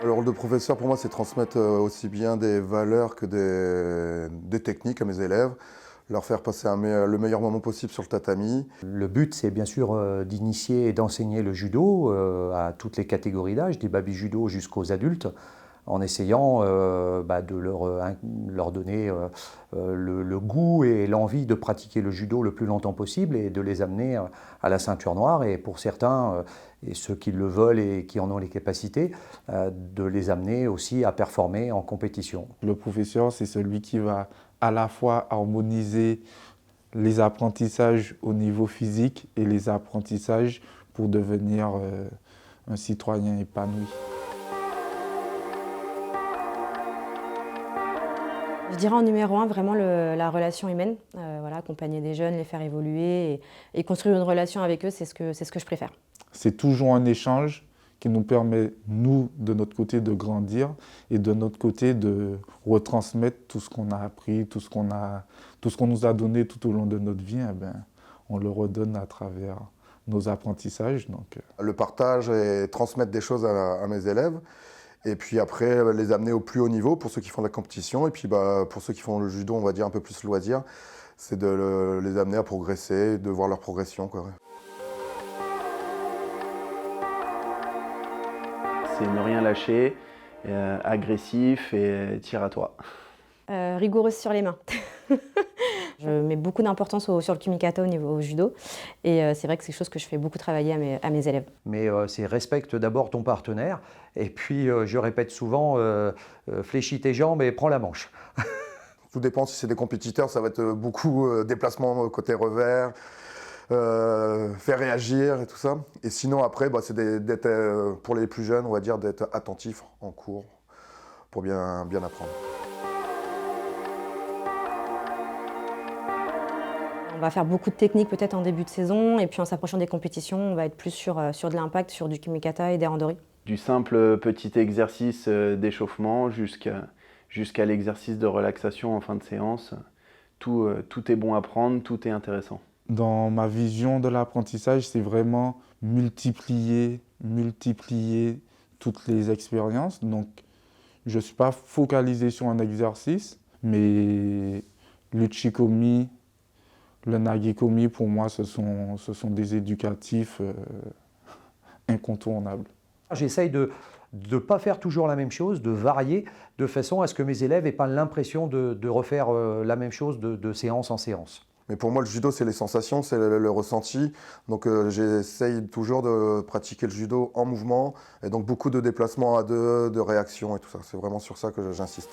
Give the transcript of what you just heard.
Le rôle de professeur, pour moi, c'est transmettre aussi bien des valeurs que des techniques à mes élèves, leur faire passer le meilleur moment possible sur le tatami. Le but, c'est bien sûr d'initier et d'enseigner le judo à toutes les catégories d'âge, des baby-judo jusqu'aux adultes, en essayant de leur donner le goût et l'envie de pratiquer le judo le plus longtemps possible et de les amener à la ceinture noire. Et pour certains, et ceux qui le veulent et qui en ont les capacités, de les amener aussi à performer en compétition. Le professeur, c'est celui qui va à la fois harmoniser les apprentissages au niveau physique et les apprentissages pour devenir un citoyen épanoui. Je dirais en numéro 1 vraiment la relation humaine, voilà, accompagner des jeunes, les faire évoluer et construire une relation avec eux, c'est ce que je préfère. C'est toujours un échange qui nous permet, nous, de notre côté, de grandir et de notre côté de retransmettre tout ce qu'on a appris, tout ce qu'on nous a donné tout au long de notre vie, on le redonne à travers nos apprentissages. Le partage et transmettre des choses à mes élèves. Et puis après, les amener au plus haut niveau pour ceux qui font de la compétition. Et puis pour ceux qui font le judo, on va dire un peu plus loisir, c'est de les amener à progresser, de voir leur progression, quoi. C'est ne rien lâcher, agressif et tire à toi. Rigoureuse sur les mains. Je mets beaucoup d'importance sur le kumikata au judo et c'est vrai que c'est quelque chose que je fais beaucoup travailler à mes élèves. Mais c'est respecte d'abord ton partenaire et puis je répète souvent fléchis tes jambes et prends la manche. Tout dépend si c'est des compétiteurs, ça va être beaucoup déplacement côté revers, faire réagir et tout ça. Et sinon après, c'est d'être, pour les plus jeunes, on va dire, d'être attentif en cours pour bien apprendre. On va faire beaucoup de techniques peut-être en début de saison et puis en s'approchant des compétitions, on va être plus sur de l'impact, sur du kumikata et des randori. Du simple petit exercice d'échauffement jusqu'à l'exercice de relaxation en fin de séance, tout est bon à prendre, tout est intéressant. Dans ma vision de l'apprentissage, c'est vraiment multiplier toutes les expériences. Donc, je ne suis pas focalisé sur un exercice, mais le Chikomi, le Nagikomi, pour moi, ce sont des éducatifs incontournables. J'essaye de ne pas faire toujours la même chose, de varier, de façon à ce que mes élèves n'aient pas l'impression de refaire la même chose de séance en séance. Mais pour moi, le judo, c'est les sensations, c'est le ressenti. Donc j'essaye toujours de pratiquer le judo en mouvement, et donc beaucoup de déplacements à deux, de réactions et tout ça. C'est vraiment sur ça que j'insiste.